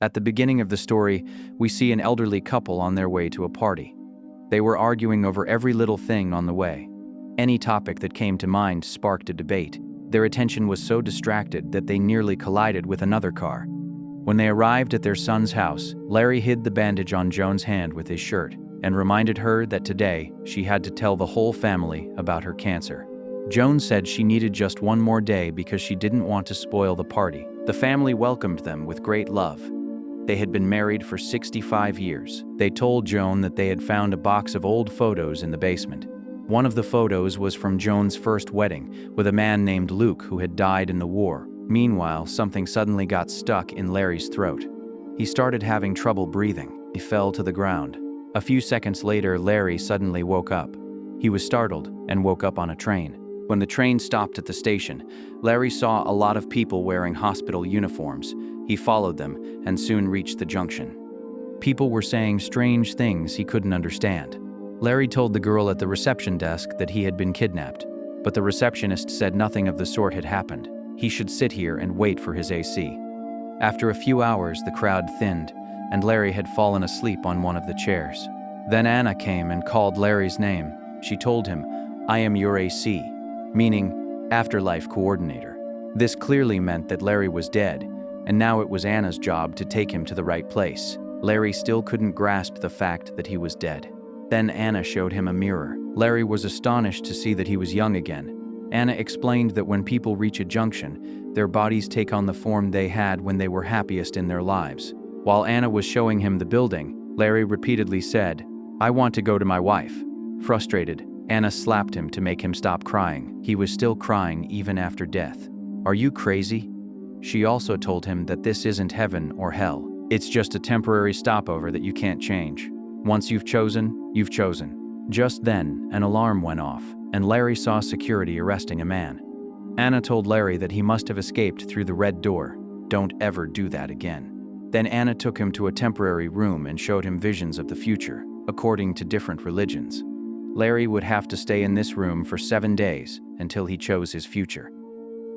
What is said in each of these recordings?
At the beginning of the story, we see an elderly couple on their way to a party. They were arguing over every little thing on the way. Any topic that came to mind sparked a debate. Their attention was so distracted that they nearly collided with another car. When they arrived at their son's house, Larry hid the bandage on Joan's hand with his shirt and reminded her that today she had to tell the whole family about her cancer. Joan said she needed just one more day because she didn't want to spoil the party. The family welcomed them with great love. They had been married for 65 years. They told Joan that they had found a box of old photos in the basement. One of the photos was from Joan's first wedding with a man named Luke who had died in the war. Meanwhile, something suddenly got stuck in Larry's throat. He started having trouble breathing. He fell to the ground. A few seconds later, Larry suddenly woke up. He was startled and woke up on a train. When the train stopped at the station, Larry saw a lot of people wearing hospital uniforms. He followed them and soon reached the junction. People were saying strange things he couldn't understand. Larry told the girl at the reception desk that he had been kidnapped, but the receptionist said nothing of the sort had happened. He should sit here and wait for his AC. After a few hours, the crowd thinned, and Larry had fallen asleep on one of the chairs. Then Anna came and called Larry's name. She told him, "I am your AC," meaning Afterlife coordinator. This clearly meant that Larry was dead, and now it was Anna's job to take him to the right place. Larry still couldn't grasp the fact that he was dead. Then Anna showed him a mirror. Larry was astonished to see that he was young again. Anna explained that when people reach a junction, their bodies take on the form they had when they were happiest in their lives. While Anna was showing him the building, Larry repeatedly said, "I want to go to my wife." Frustrated, Anna slapped him to make him stop crying. He was still crying even after death. "Are you crazy?" She also told him that this isn't heaven or hell. It's just a temporary stopover that you can't change. Once you've chosen, you've chosen. Just then, an alarm went off, and Larry saw security arresting a man. Anna told Larry that he must have escaped through the red door. Don't ever do that again. Then Anna took him to a temporary room and showed him visions of the future, according to different religions. Larry would have to stay in this room for 7 days until he chose his future.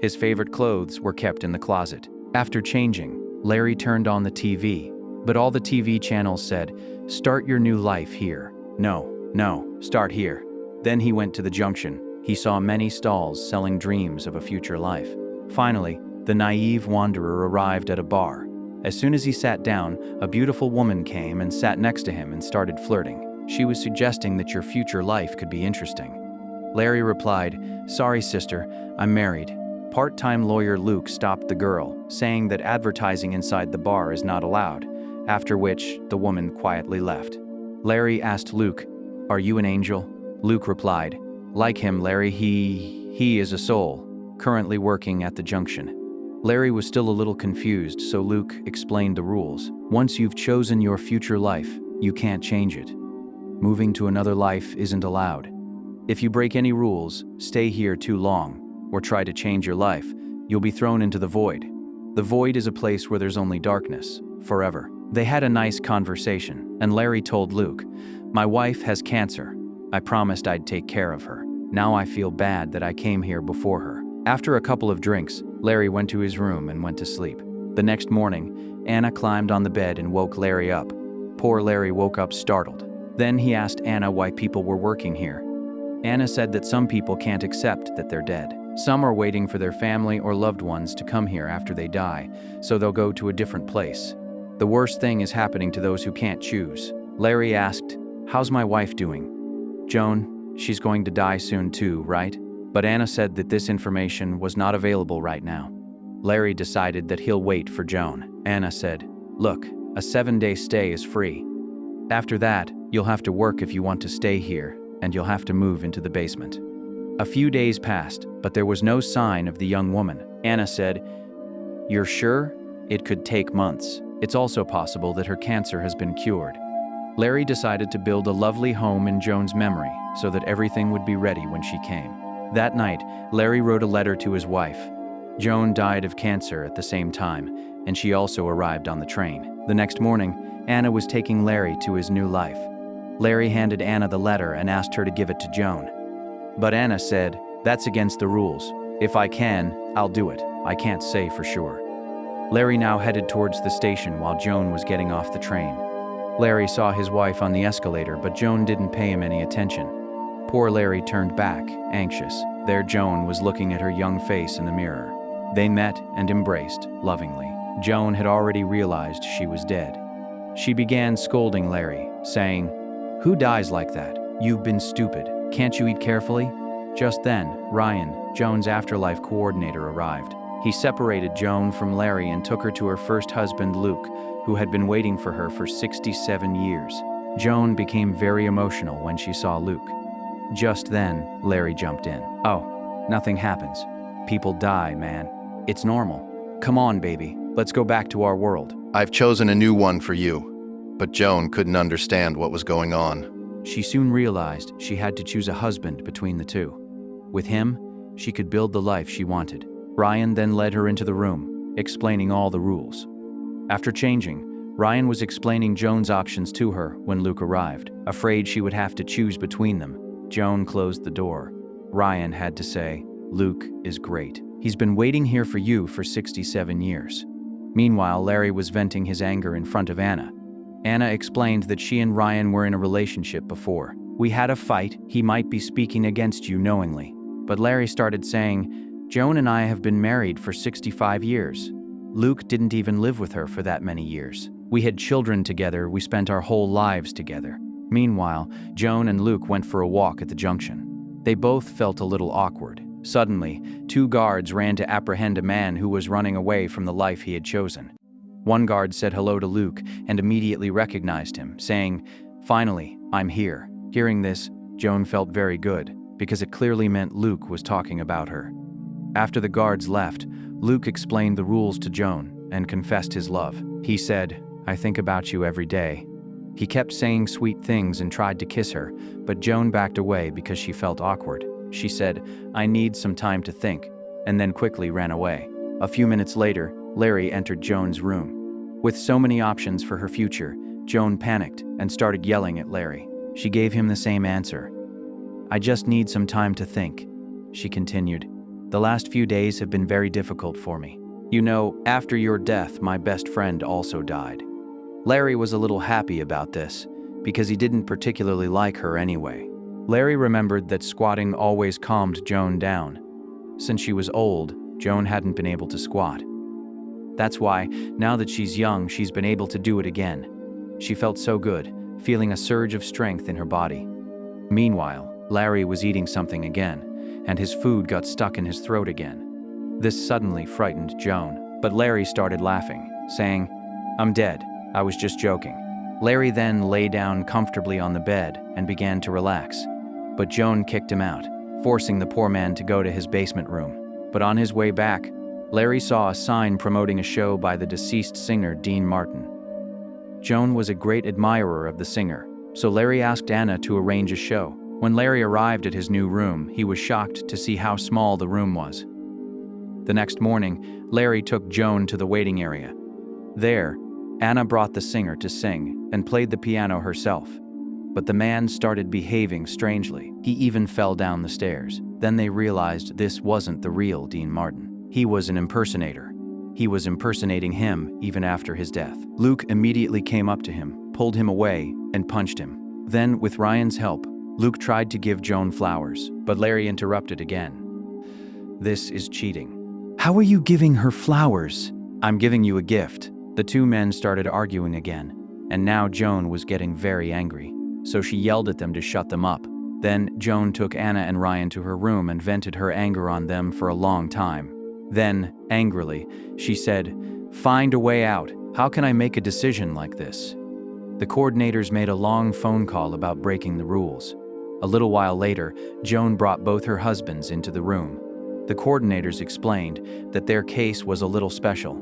His favorite clothes were kept in the closet. After changing, Larry turned on the TV, but all the TV channels said, "Start your new life here." No, start here. Then he went to the junction. He saw many stalls selling dreams of a future life. Finally, the naive wanderer arrived at a bar. As soon as he sat down, a beautiful woman came and sat next to him and started flirting. She was suggesting that your future life could be interesting. Larry replied, "Sorry, sister, I'm married." Part-time lawyer Luke stopped the girl, saying that advertising inside the bar is not allowed, after which the woman quietly left. Larry asked Luke, "Are you an angel?" Luke replied, "Like him, Larry, he is a soul, currently working at the junction." Larry was still a little confused, so Luke explained the rules. Once you've chosen your future life, you can't change it. Moving to another life isn't allowed. If you break any rules, stay here too long, or try to change your life, you'll be thrown into the void. The void is a place where there's only darkness, forever. They had a nice conversation, and Larry told Luke, "My wife has cancer. I promised I'd take care of her. Now I feel bad that I came here before her." After a couple of drinks, Larry went to his room and went to sleep. The next morning, Anna climbed on the bed and woke Larry up. Poor Larry woke up startled. Then he asked Anna why people were working here. Anna said that some people can't accept that they're dead. Some are waiting for their family or loved ones to come here after they die, so they'll go to a different place. The worst thing is happening to those who can't choose. Larry asked, "How's my wife doing?" "Joan, she's going to die soon too, right?" But Anna said that this information was not available right now. Larry decided that he'll wait for Joan. Anna said, "Look, a 7-day stay is free. After that, you'll have to work if you want to stay here, and you'll have to move into the basement." A few days passed, but there was no sign of the young woman. Anna said, "You're sure? It could take months. It's also possible that her cancer has been cured." Larry decided to build a lovely home in Joan's memory so that everything would be ready when she came. That night, Larry wrote a letter to his wife. Joan died of cancer at the same time, and she also arrived on the train. The next morning, Anna was taking Larry to his new life. Larry handed Anna the letter and asked her to give it to Joan. But Anna said, "That's against the rules. If I can, I'll do it. I can't say for sure." Larry now headed towards the station while Joan was getting off the train. Larry saw his wife on the escalator, but Joan didn't pay him any attention. Poor Larry turned back, anxious. There Joan was looking at her young face in the mirror. They met and embraced, lovingly. Joan had already realized she was dead. She began scolding Larry, saying, "Who dies like that? You've been stupid. Can't you eat carefully?" Just then, Ryan, Joan's Afterlife coordinator, arrived. He separated Joan from Larry and took her to her first husband, Luke, who had been waiting for her for 67 years. Joan became very emotional when she saw Luke. Just then, Larry jumped in. "Oh, nothing happens. People die, man. It's normal. Come on, baby. Let's go back to our world." "I've chosen a new one for you." But Joan couldn't understand what was going on. She soon realized she had to choose a husband between the two. With him, she could build the life she wanted. Ryan then led her into the room, explaining all the rules. After changing, Ryan was explaining Joan's options to her when Luke arrived. Afraid she would have to choose between them, Joan closed the door. Ryan had to say, "Luke is great. He's been waiting here for you for 67 years. Meanwhile, Larry was venting his anger in front of Anna. Anna explained that she and Ryan were in a relationship before. "We had a fight. He might be speaking against you knowingly." But Larry started saying, "Joan and I have been married for 65 years. Luke didn't even live with her for that many years. We had children together. We spent our whole lives together." Meanwhile, Joan and Luke went for a walk at the junction. They both felt a little awkward. Suddenly, 2 guards ran to apprehend a man who was running away from the life he had chosen. One guard said hello to Luke and immediately recognized him, saying, "Finally, I'm here." Hearing this, Joan felt very good, because it clearly meant Luke was talking about her. After the guards left, Luke explained the rules to Joan and confessed his love. He said, "I think about you every day." He kept saying sweet things and tried to kiss her, but Joan backed away because she felt awkward. She said, "I need some time to think," and then quickly ran away. A few minutes later, Larry entered Joan's room. With so many options for her future, Joan panicked and started yelling at Larry. She gave him the same answer. "I just need some time to think," she continued. "The last few days have been very difficult for me. You know, after your death, my best friend also died." Larry was a little happy about this, because he didn't particularly like her anyway. Larry remembered that squatting always calmed Joan down. Since she was old, Joan hadn't been able to squat. That's why, now that she's young, she's been able to do it again. She felt so good, feeling a surge of strength in her body. Meanwhile, Larry was eating something again, and his food got stuck in his throat again. This suddenly frightened Joan, but Larry started laughing, saying, "I'm dead. I was just joking." Larry then lay down comfortably on the bed and began to relax. But Joan kicked him out, forcing the poor man to go to his basement room. But on his way back, Larry saw a sign promoting a show by the deceased singer Dean Martin. Joan was a great admirer of the singer, so Larry asked Anna to arrange a show. When Larry arrived at his new room, he was shocked to see how small the room was. The next morning, Larry took Joan to the waiting area. There, Anna brought the singer to sing and played the piano herself. But the man started behaving strangely. He even fell down the stairs. Then they realized this wasn't the real Dean Martin. He was an impersonator. He was impersonating him even after his death. Luke immediately came up to him, pulled him away, and punched him. Then, with Ryan's help, Luke tried to give Joan flowers, but Larry interrupted again. "This is cheating." "How are you giving her flowers?" "I'm giving you a gift." The two men started arguing again, and now Joan was getting very angry, so she yelled at them to shut them up. Then Joan took Anna and Ryan to her room and vented her anger on them for a long time. Then, angrily, she said, "Find a way out. How can I make a decision like this?" The coordinators made a long phone call about breaking the rules. A little while later, Joan brought both her husbands into the room. The coordinators explained that their case was a little special.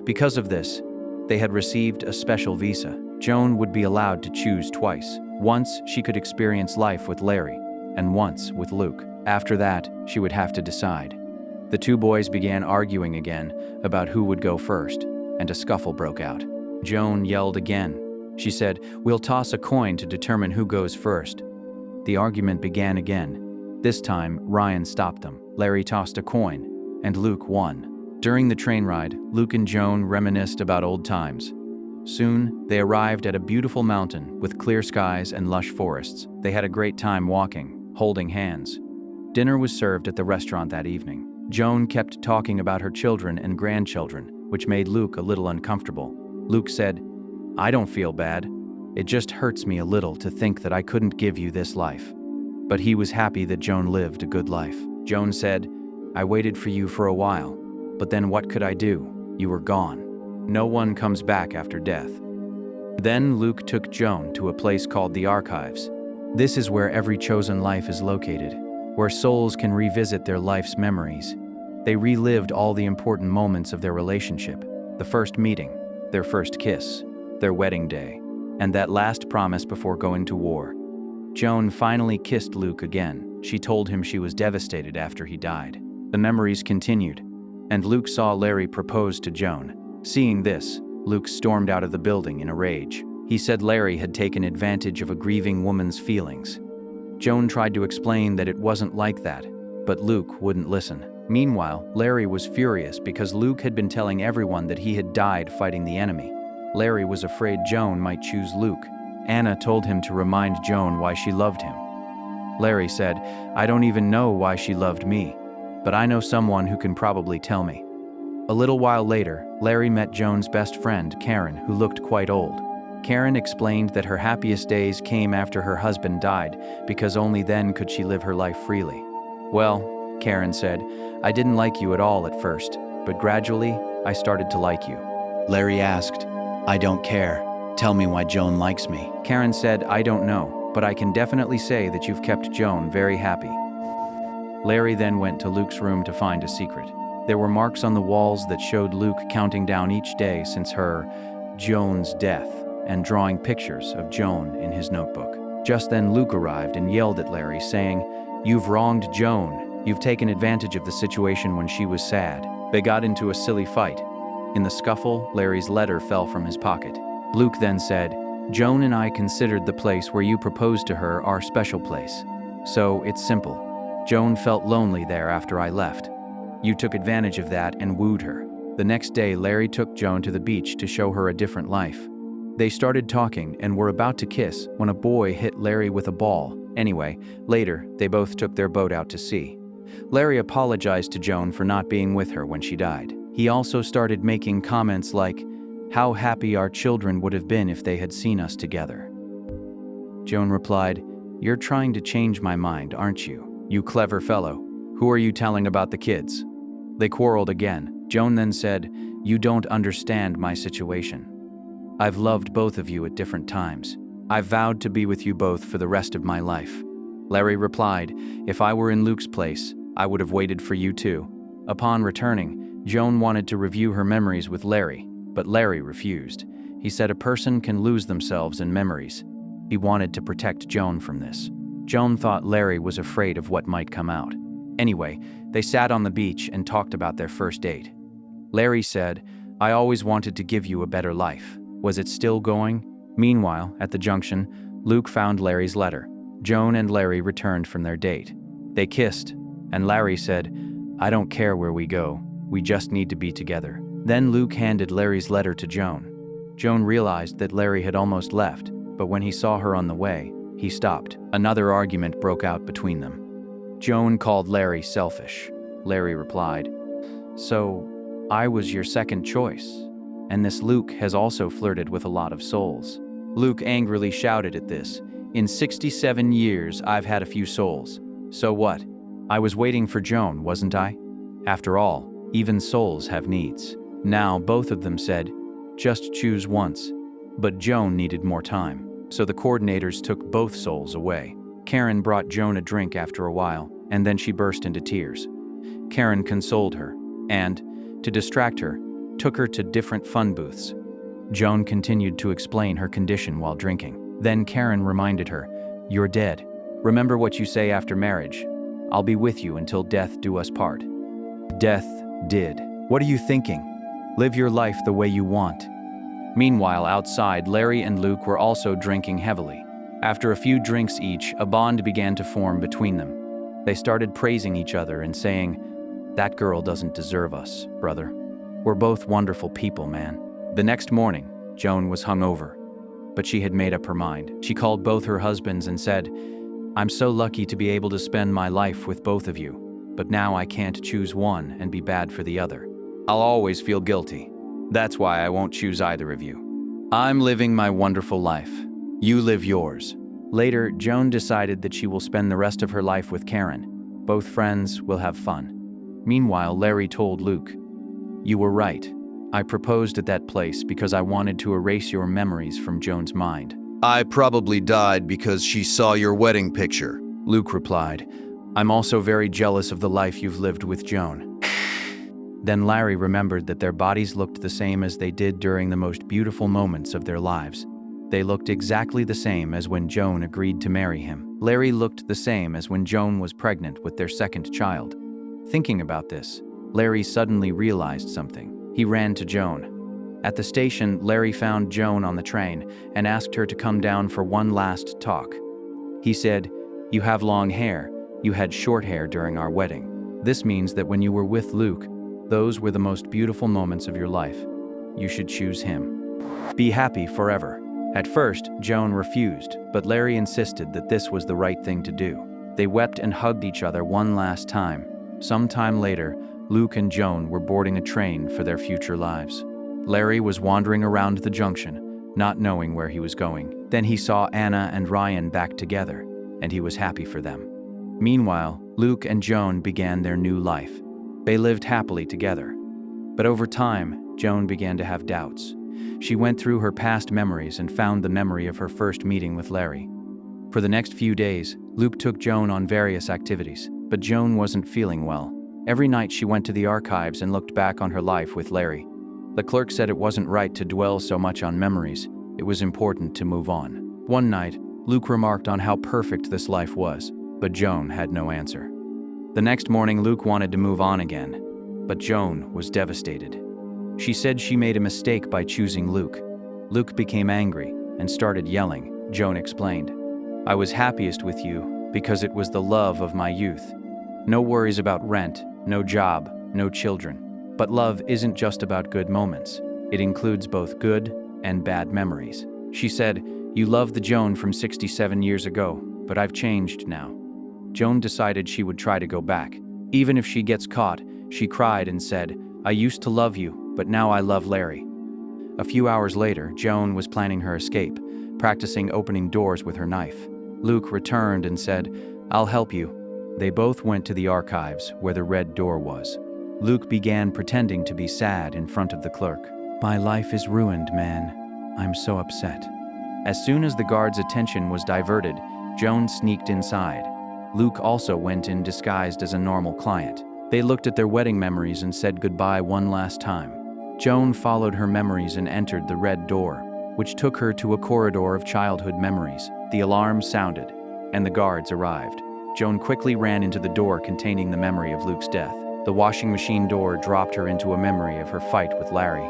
Because of this, they had received a special visa. Joan would be allowed to choose twice. Once she could experience life with Larry, and once with Luke. After that, she would have to decide. The two boys began arguing again about who would go first, and a scuffle broke out. Joan yelled again. She said, "We'll toss a coin to determine who goes first." The argument began again. This time, Ryan stopped them. Larry tossed a coin, and Luke won. During the train ride, Luke and Joan reminisced about old times. Soon, they arrived at a beautiful mountain with clear skies and lush forests. They had a great time walking, holding hands. Dinner was served at the restaurant that evening. Joan kept talking about her children and grandchildren, which made Luke a little uncomfortable. Luke said, "I don't feel bad. It just hurts me a little to think that I couldn't give you this life." But he was happy that Joan lived a good life. Joan said, "I waited for you for a while, but then what could I do? You were gone. No one comes back after death." Then Luke took Joan to a place called the Archives. This is where every chosen life is located, where souls can revisit their life's memories. They relived all the important moments of their relationship, the first meeting, their first kiss, their wedding day, and that last promise before going to war. Joan finally kissed Luke again. She told him she was devastated after he died. The memories continued, and Luke saw Larry propose to Joan. Seeing this, Luke stormed out of the building in a rage. He said Larry had taken advantage of a grieving woman's feelings. Joan tried to explain that it wasn't like that, but Luke wouldn't listen. Meanwhile, Larry was furious because Luke had been telling everyone that he had died fighting the enemy. Larry was afraid Joan might choose Luke. Anna told him to remind Joan why she loved him. Larry said, "I don't even know why she loved me, but I know someone who can probably tell me." A little while later, Larry met Joan's best friend, Karen, who looked quite old. Karen explained that her happiest days came after her husband died, because only then could she live her life freely. "Well," Karen said, "I didn't like you at all at first, but gradually, I started to like you." Larry asked, "I don't care. Tell me why Joan likes me." Karen said, "I don't know, but I can definitely say that you've kept Joan very happy." Larry then went to Luke's room to find a secret. There were marks on the walls that showed Luke counting down each day since Joan's death, and drawing pictures of Joan in his notebook. Just then Luke arrived and yelled at Larry, saying, "You've wronged Joan. You've taken advantage of the situation when she was sad." They got into a silly fight. In the scuffle, Larry's letter fell from his pocket. Luke then said, "Joan and I considered the place where you proposed to her our special place. So it's simple. Joan felt lonely there after I left. You took advantage of that and wooed her." The next day, Larry took Joan to the beach to show her a different life. They started talking and were about to kiss when a boy hit Larry with a ball. Anyway, later, they both took their boat out to sea. Larry apologized to Joan for not being with her when she died. He also started making comments like, "How happy our children would have been if they had seen us together." Joan replied, "You're trying to change my mind, aren't you? You clever fellow. Who are you telling about the kids?" They quarreled again. Joan then said, "You don't understand my situation. I've loved both of you at different times. I've vowed to be with you both for the rest of my life." Larry replied, "If I were in Luke's place, I would have waited for you too." Upon returning, Joan wanted to review her memories with Larry, but Larry refused. He said a person can lose themselves in memories. He wanted to protect Joan from this. Joan thought Larry was afraid of what might come out. Anyway, they sat on the beach and talked about their first date. Larry said, "I always wanted to give you a better life. Was it still going?" Meanwhile, at the junction, Luke found Larry's letter. Joan and Larry returned from their date. They kissed, and Larry said, "I don't care where we go. We just need to be together." Then Luke handed Larry's letter to Joan. Joan realized that Larry had almost left, but when he saw her on the way, he stopped. Another argument broke out between them. Joan called Larry selfish. Larry replied, "So, I was your second choice, and this Luke has also flirted with a lot of souls." Luke angrily shouted at this, "In 67 years, I've had a few souls. So what? I was waiting for Joan, wasn't I? After all, even souls have needs." Now both of them said, "Just choose once." But Joan needed more time, so the coordinators took both souls away. Karen brought Joan a drink after a while, and then she burst into tears. Karen consoled her, and, to distract her, took her to different fun booths. Joan continued to explain her condition while drinking. Then Karen reminded her, "You're dead. Remember what you say after marriage. I'll be with you until death do us part." Death did. What are you thinking? Live your life the way you want. Meanwhile, outside, Larry and Luke were also drinking heavily. After a few drinks each, a bond began to form between them. They started praising each other and saying, That girl doesn't deserve us, brother. We're both wonderful people, man. The next morning, Joan was hungover, but she had made up her mind. She called both her husbands and said, "I'm so lucky to be able to spend my life with both of you, but now I can't choose one and be bad for the other. I'll always feel guilty. That's why I won't choose either of you. I'm living my wonderful life. You live yours." Later, Joan decided that she will spend the rest of her life with Karen. Both friends will have fun. Meanwhile, Larry told Luke, "You were right. I proposed at that place because I wanted to erase your memories from Joan's mind." I probably died because she saw your wedding picture. Luke replied, "I'm also very jealous of the life you've lived with Joan." Then Larry remembered that their bodies looked the same as they did during the most beautiful moments of their lives. They looked exactly the same as when Joan agreed to marry him. Larry looked the same as when Joan was pregnant with their second child. Thinking about this, Larry suddenly realized something. He ran to Joan. At the station, Larry found Joan on the train and asked her to come down for one last talk. He said, "You have long hair. You had short hair during our wedding. This means that when you were with Luke, those were the most beautiful moments of your life. You should choose him. Be happy forever." At first, Joan refused, but Larry insisted that this was the right thing to do. They wept and hugged each other one last time. Some time later, Luke and Joan were boarding a train for their future lives. Larry was wandering around the junction, not knowing where he was going. Then he saw Anna and Ryan back together, and he was happy for them. Meanwhile, Luke and Joan began their new life. They lived happily together. But over time, Joan began to have doubts. She went through her past memories and found the memory of her first meeting with Larry. For the next few days, Luke took Joan on various activities, but Joan wasn't feeling well. Every night she went to the archives and looked back on her life with Larry. The clerk said it wasn't right to dwell so much on memories. It was important to move on. One night, Luke remarked on how perfect this life was, but Joan had no answer. The next morning, Luke wanted to move on again, but Joan was devastated. She said she made a mistake by choosing Luke. Luke became angry and started yelling. Joan explained, "I was happiest with you because it was the love of my youth. No worries about rent, no job, no children. But love isn't just about good moments. It includes both good and bad memories." She said, "You love the Joan from 67 years ago, but I've changed now." Joan decided she would try to go back. Even if she gets caught, she cried and said, "I used to love you, but now I love Larry." A few hours later, Joan was planning her escape, practicing opening doors with her knife. Luke returned and said, "I'll help you." They both went to the archives where the red door was. Luke began pretending to be sad in front of the clerk. "My life is ruined, man. I'm so upset." As soon as the guard's attention was diverted, Joan sneaked inside. Luke also went in disguised as a normal client. They looked at their wedding memories and said goodbye one last time. Joan followed her memories and entered the red door, which took her to a corridor of childhood memories. The alarm sounded, and the guards arrived. Joan quickly ran into the door containing the memory of Luke's death. The washing machine door dropped her into a memory of her fight with Larry.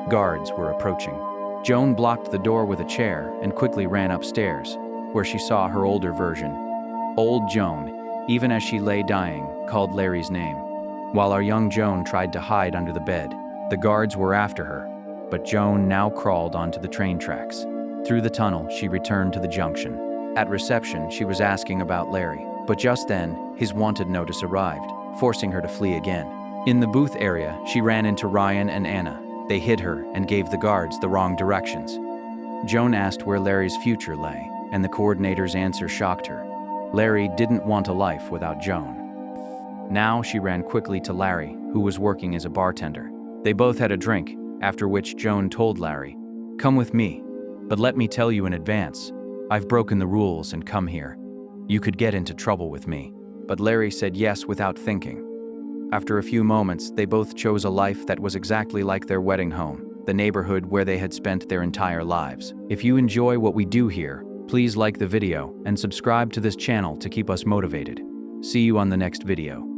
Guards were approaching. Joan blocked the door with a chair and quickly ran upstairs, where she saw her older version. Old Joan, even as she lay dying, called Larry's name, while our young Joan tried to hide under the bed. The guards were after her, but Joan now crawled onto the train tracks. Through the tunnel, she returned to the junction. At reception, she was asking about Larry, but just then, his wanted notice arrived, forcing her to flee again. In the booth area, she ran into Ryan and Anna. They hid her and gave the guards the wrong directions. Joan asked where Larry's future lay, and the coordinator's answer shocked her. Larry didn't want a life without Joan. Now she ran quickly to Larry, who was working as a bartender. They both had a drink, after which Joan told Larry, "Come with me, but let me tell you in advance, I've broken the rules and come here. You could get into trouble with me." But Larry said yes without thinking. After a few moments, they both chose a life that was exactly like their wedding home, the neighborhood where they had spent their entire lives. If you enjoy what we do here, please like the video and subscribe to this channel to keep us motivated. See you on the next video.